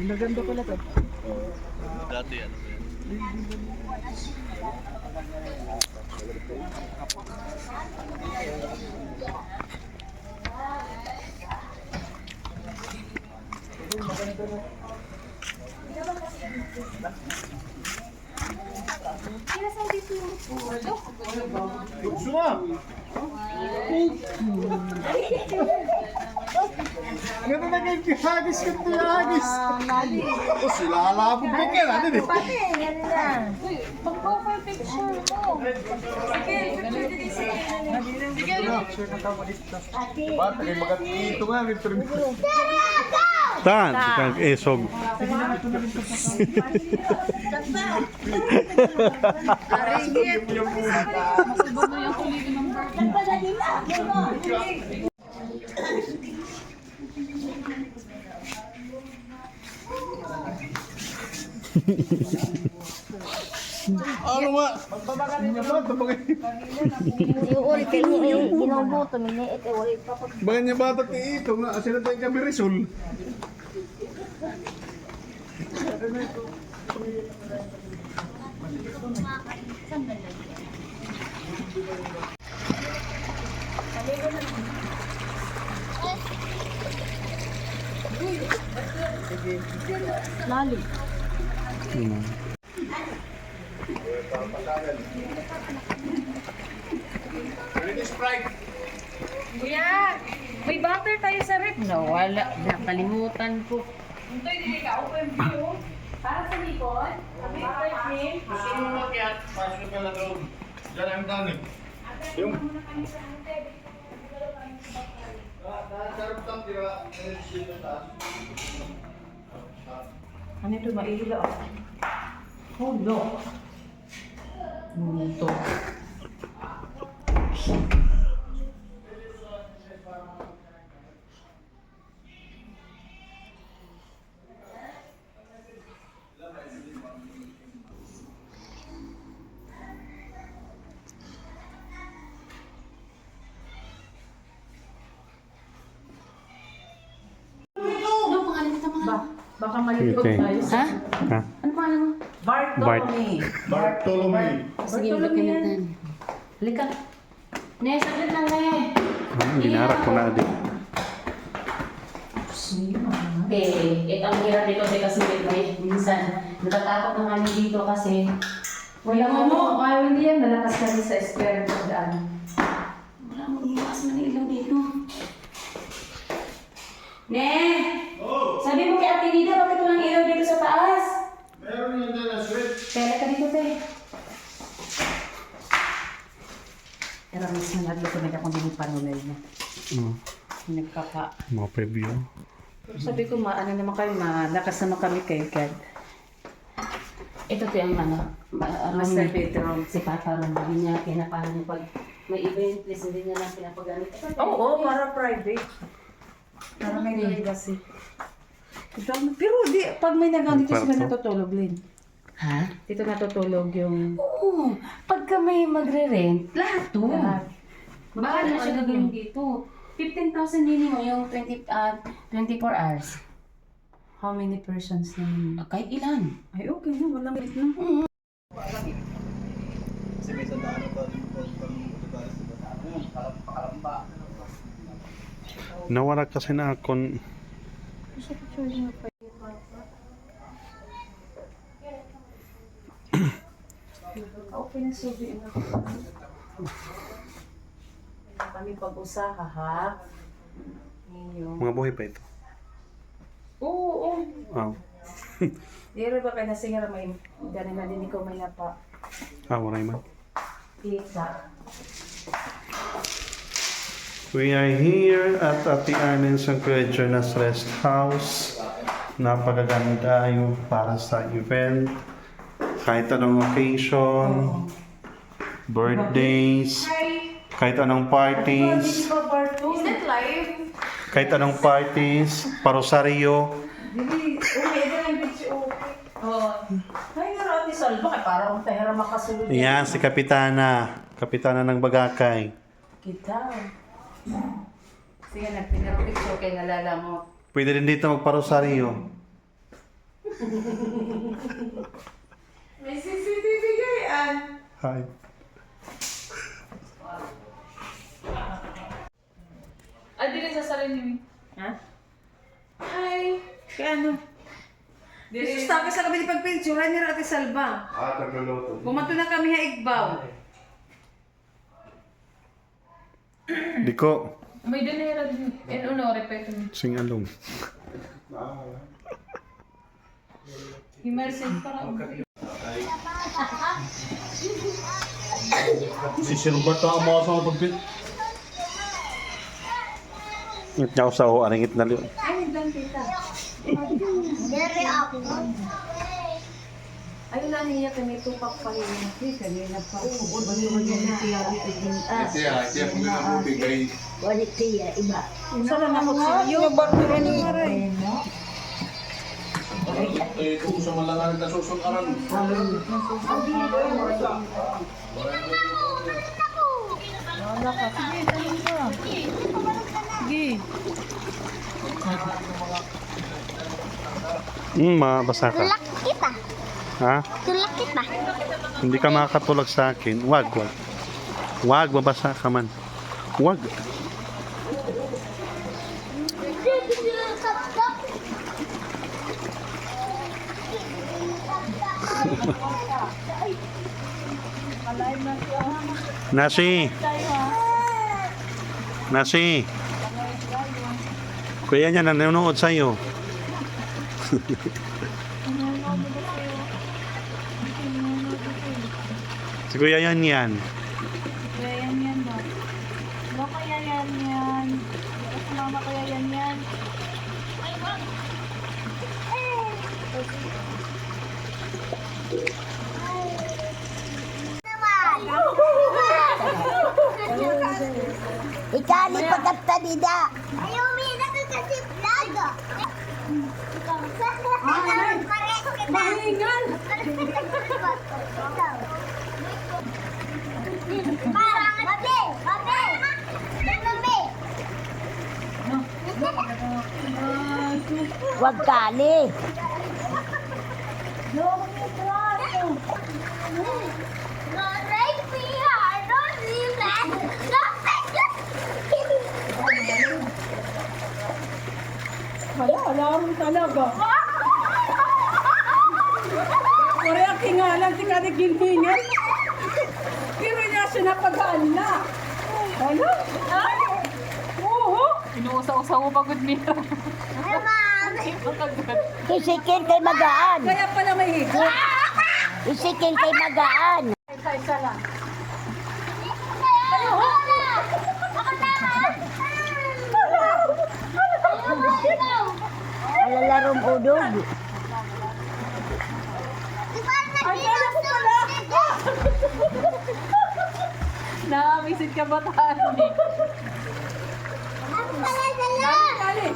Maganda pala to. Dati ano ba yan? Ganda na kayo pihagis ka pihagis. O sila alabog ka kaya natin eh. Pati, yan na. Mag-profile picture mo. Diba? Tagay makatito nga. May permit. Tan, kang esog. Ano nga? Magbabagan niya ba? Yung uri kayo yung ginubuto, miniit eh, wala pa po. Bagan niya ba ito ito nga? Sila tayo kami Rizal. Lali. Kuya, may butter tayo sa rep. Nawala. Nakalimutan ko. Para sa likod, kami first name. Gusto mo makyat? Pasok ka lang roon. Diyan ang dami. Yung... Sarap tang diba? Ano ito? Mailo. Oh, no. Ito. Baka malipot Okay. tayo. Ha? Ha? Ano pangalan mo? Bartolome. Bartolome. Sige, magkakimutan. Halika. Ne, saglit lang ne. Ginarak ko na din. Ito ang hirap dito kasi may minsan natatakot na kami dito kasi wala mo. Ayaw hindi yan. Malakas kami sa espero ng daan. Wala mo iwas na ilaw dito. Ne! Sabi mo kay Ate Nida, bakit walang ilaw dito sa taas? Meron yan dyan na switch. Pera ka dito, te. Pero mas nalagay ko na akong din panulay na. Nagkaka. Mga preview. Sabi ko, ano naman kayo, malakas naman kami kay God. Ito to yung master bedroom. Si Papa Ron, hindi niya pinapahan niya pag may event, please hindi niya lang pinapagamit. Oo, para private. Para may privacy. Pero di, pag may nagamit dito sila natutulog, Lynn. Ha? Dito natutulog yung... Oo. Pagka may magre-rent, lahat to. Lahat. Bakit na siya gagawin dito? 15,000 minimum yung 24 hours. How many persons naman? Kahit ilan. Ay, okay na. Walang rate na. Kasi may sandaan ito. Pakaramba. Nawala kasi na akong Okay na subi na. Kami pag-usaha, ha? Ngayon. mga buhay pa ito. Oo, oo. Wow. Dero ba kayo nasingar may ganin na din ikaw may napa Waray man. pizza. We are here at Ate Arlen's and Kuya Jonas Rest House. Napakaganda yung para sa event. Kahit anong occasion, birthdays, kahit anong parties, Is that live? kahit anong parties, parosaryo. Oh. Ay, nga Ate Salva, kay para kung tahira makasulod. Yan, si Kapitana. Kapitana ng Bagakay. Kita. Sige, nagpinapicture kay nalala mo. Pwede rin dito magparosaryo. May CCTV kayan. Hi. Ay, di rin sa sarili. Ha? Hi! Kaya ano? Susta ka sa kami ni pagpicture, ni Ate Salva. Tagluluto. Bumato na kami ha igbaw. Diko. May dinera din. In honore pa ito. Singalong. Immersive parang. Si Sir Roberto ang mga sa pagpit. Ngit niya ako sa aringit na liyon. Ay, nagdan tita. Dere ako. Ayun na niya kami tupak pa rin. Kanina pa. Siya po na mo bigay. Walit siya, iba. Saan na ako sa iyo? Kung sa malangan na susungaran. Sige. Mabasa ka. Tulak kita. Ha? Tulak kita. Hindi ka makakatulog sa akin. Wag. Wag, mabasa ka man. Wag. Nasi. Nasi. Kuya niya nanonood sa'yo. Si Kuya yan yan. Kaya yan yan ba? Ano kaya yan yan? Mama kaya yan yan? Ikali pagkaptanida. Ayaw may nakakasi vlog. Mahingan! Parang babe! Babe! Babe! Wag kali. Alarm talaga. Kaya kingalan, di ka naginghingan. Pero niya siya napagaan na. Ano? Oo. Inuusa-usa mo pagod niya. Isikil kay magaan. Kaya pala may higit. Isikil kay magaan. Isa-isa lang. Alalarong udog. Nakamisit ka ba tayo? Kali.